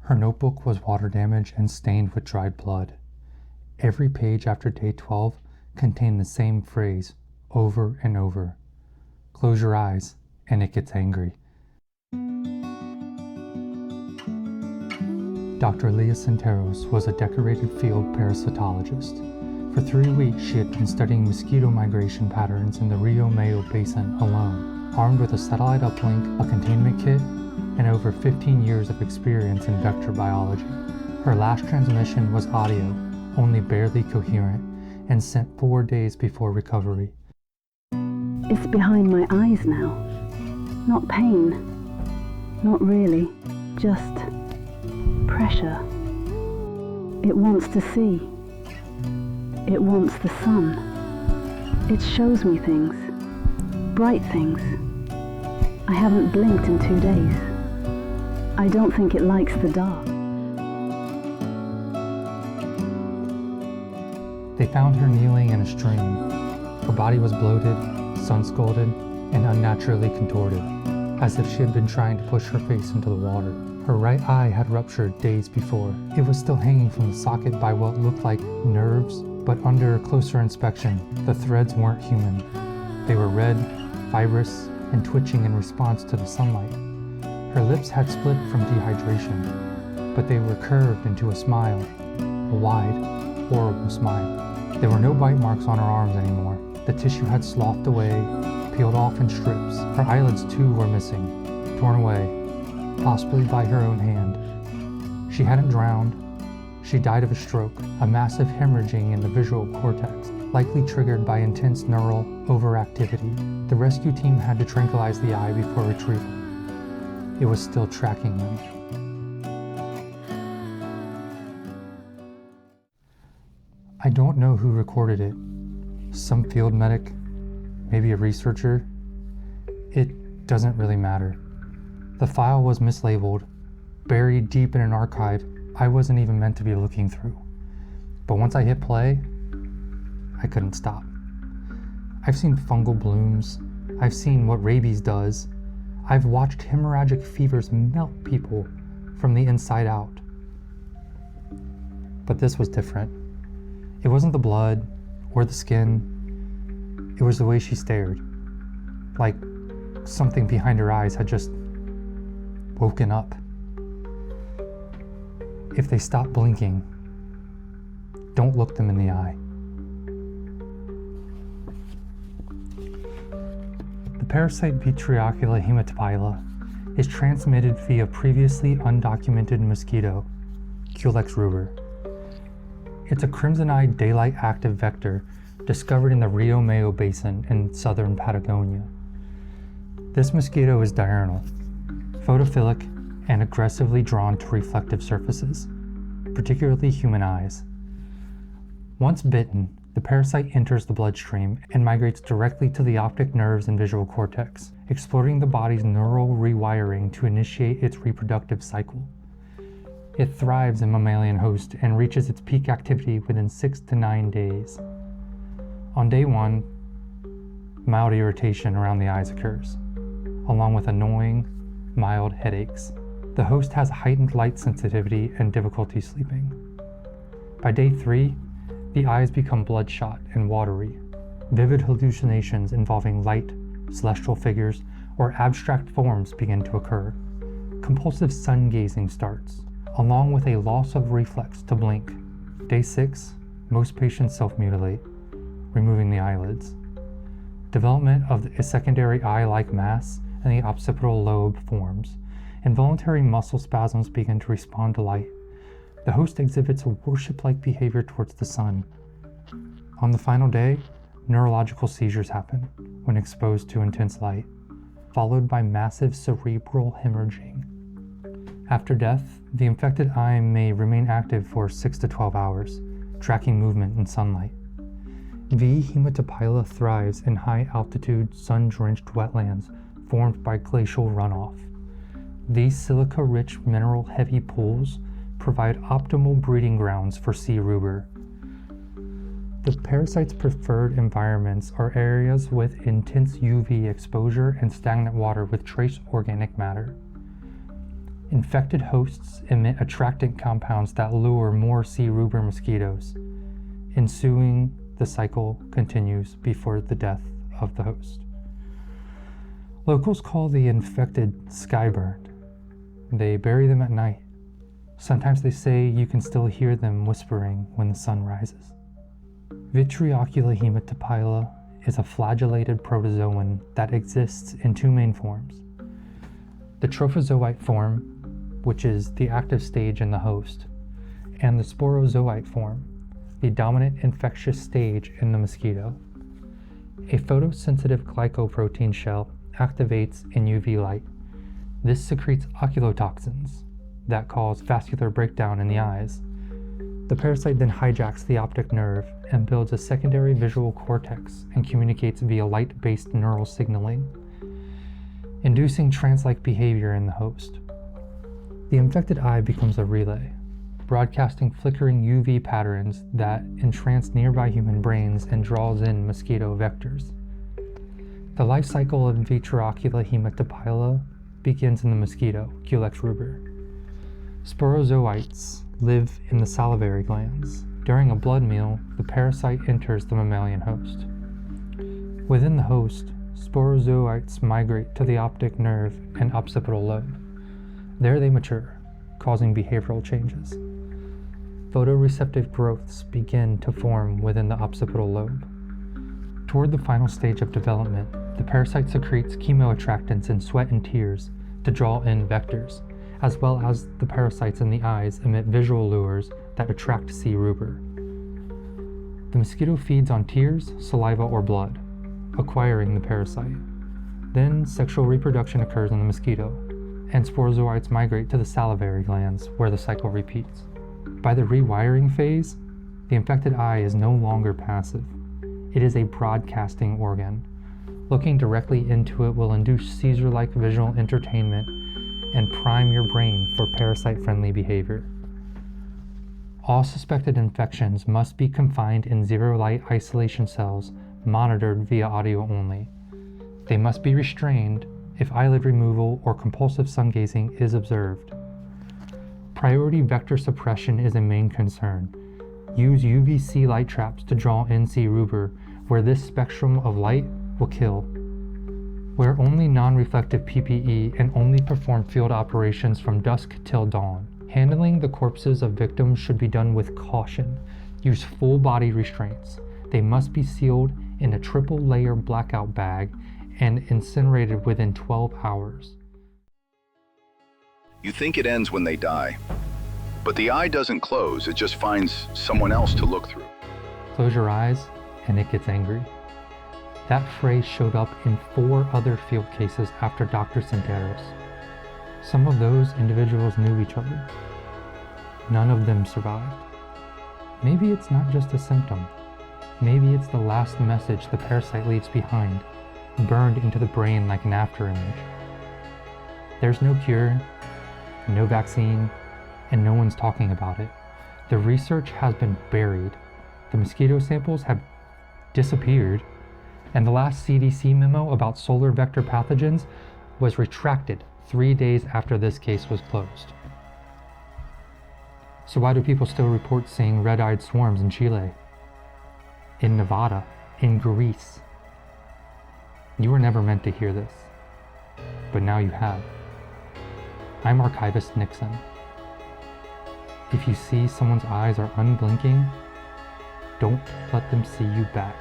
Her notebook was water damaged and stained with dried blood. Every page after day 12 contained the same phrase over and over. Close your eyes and it gets angry. Dr. Leah Santeros was a decorated field parasitologist. For 3 weeks, she had been studying mosquito migration patterns in the Rio Mayo Basin alone, armed with a satellite uplink, a containment kit, and over 15 years of experience in vector biology. Her last transmission was audio, only barely coherent, and sent 4 days before recovery. It's behind my eyes now. Not pain. Not really. Just pressure. It wants to see. It wants the sun. It shows me things. Bright things. I haven't blinked in 2 days. I don't think it likes the dark. They found her kneeling in a stream. Her body was bloated, sun-scalded, and unnaturally contorted, as if she had been trying to push her face into the water. Her right eye had ruptured days before. It was still hanging from the socket by what looked like nerves, but under closer inspection, the threads weren't human. They were red, fibrous, and twitching in response to the sunlight. Her lips had split from dehydration, but they were curved into a smile, a wide, horrible smile. There were no bite marks on her arms anymore. The tissue had sloughed away, peeled off in strips. Her eyelids too were missing, torn away, possibly by her own hand. She hadn't drowned. She died of a stroke, a massive hemorrhaging in the visual cortex, likely triggered by intense neural overactivity. The rescue team had to tranquilize the eye before retrieval. It was still tracking them. I don't know who recorded it. Some field medic, maybe a researcher. It doesn't really matter. The file was mislabeled, buried deep in an archive I wasn't even meant to be looking through. But once I hit play, I couldn't stop. I've seen fungal blooms. I've seen what rabies does. I've watched hemorrhagic fevers melt people from the inside out. But this was different. It wasn't the blood or the skin. It was the way she stared. Like something behind her eyes had just woken up. If they stop blinking, don't look them in the eye. The parasite Vitreocula haematopila is transmitted via previously undocumented mosquito, Culex ruber. It's a crimson-eyed daylight-active vector discovered in the Rio Mayo Basin in southern Patagonia. This mosquito is diurnal, photophilic, and aggressively drawn to reflective surfaces, particularly human eyes. Once bitten, the parasite enters the bloodstream and migrates directly to the optic nerves and visual cortex, exploiting the body's neural rewiring to initiate its reproductive cycle. It thrives in mammalian hosts and reaches its peak activity within 6 to 9 days. On day 1, mild irritation around the eyes occurs, along with annoying, mild headaches. The host has heightened light sensitivity and difficulty sleeping. By day 3, the eyes become bloodshot and watery. Vivid hallucinations involving light, celestial figures, or abstract forms begin to occur. Compulsive sun gazing starts, along with a loss of reflex to blink. Day 6, most patients self-mutilate, removing the eyelids. Development of a secondary eye-like mass in the occipital lobe forms. Involuntary muscle spasms begin to respond to light. The host exhibits a worship-like behavior towards the sun. On the final day, neurological seizures happen when exposed to intense light, followed by massive cerebral hemorrhaging. After death, the infected eye may remain active for 6 to 12 hours, tracking movement in sunlight. V. haematopila thrives in high-altitude, sun-drenched wetlands formed by glacial runoff. These silica-rich, mineral-heavy pools provide optimal breeding grounds for C. ruber. The parasite's preferred environments are areas with intense UV exposure and stagnant water with trace organic matter. Infected hosts emit attractant compounds that lure more C. ruber mosquitoes. Ensuing, the cycle continues before the death of the host. Locals call the infected skyburned. They bury them at night. Sometimes they say you can still hear them whispering when the sun rises. Vitreocula haematopila is a flagellated protozoan that exists in two main forms. The trophozoite form, which is the active stage in the host, and the sporozoite form, the dominant infectious stage in the mosquito. A photosensitive glycoprotein shell activates in UV light. This secretes oculotoxins that cause vascular breakdown in the eyes. The parasite then hijacks the optic nerve and builds a secondary visual cortex and communicates via light-based neural signaling, inducing trance-like behavior in the host. The infected eye becomes a relay, broadcasting flickering UV patterns that entrance nearby human brains and draws in mosquito vectors. The life cycle of Vitreocula haematopila begins in the mosquito, Culex ruber. Sporozoites live in the salivary glands. During a blood meal, the parasite enters the mammalian host. Within the host, sporozoites migrate to the optic nerve and occipital lobe. There they mature, causing behavioral changes. Photoreceptive growths begin to form within the occipital lobe. Toward the final stage of development, the parasite secretes chemoattractants in sweat and tears to draw in vectors, as well as the parasites in the eyes emit visual lures that attract C. ruber. The mosquito feeds on tears, saliva, or blood, acquiring the parasite. Then sexual reproduction occurs in the mosquito, and sporozoites migrate to the salivary glands, where the cycle repeats. By the rewiring phase, the infected eye is no longer passive. It is a broadcasting organ. Looking directly into it will induce seizure-like visual entertainment and prime your brain for parasite-friendly behavior. All suspected infections must be confined in zero-light isolation cells monitored via audio only. They must be restrained if eyelid removal or compulsive sun gazing is observed. Priority vector suppression is a main concern. Use UVC light traps to draw in C. ruber, where this spectrum of light will kill. Wear only non-reflective PPE and only perform field operations from dusk till dawn. Handling the corpses of victims should be done with caution. Use full body restraints. They must be sealed in a triple-layer blackout bag and incinerated within 12 hours. You think it ends when they die, but the eye doesn't close, it just finds someone else to look through. Close your eyes and it gets angry. That phrase showed up in 4 other field cases after Dr. Senderos. Some of those individuals knew each other. None of them survived. Maybe it's not just a symptom. Maybe it's the last message the parasite leaves behind, burned into the brain like an afterimage. There's no cure, no vaccine, and no one's talking about it. The research has been buried. The mosquito samples have disappeared, and the last CDC memo about solar vector pathogens was retracted 3 days after this case was closed. So why do people still report seeing red-eyed swarms in Chile, in Nevada, in Greece? You were never meant to hear this, but now you have. I'm Archivist Nixon. If you see someone's eyes are unblinking, don't let them see you back.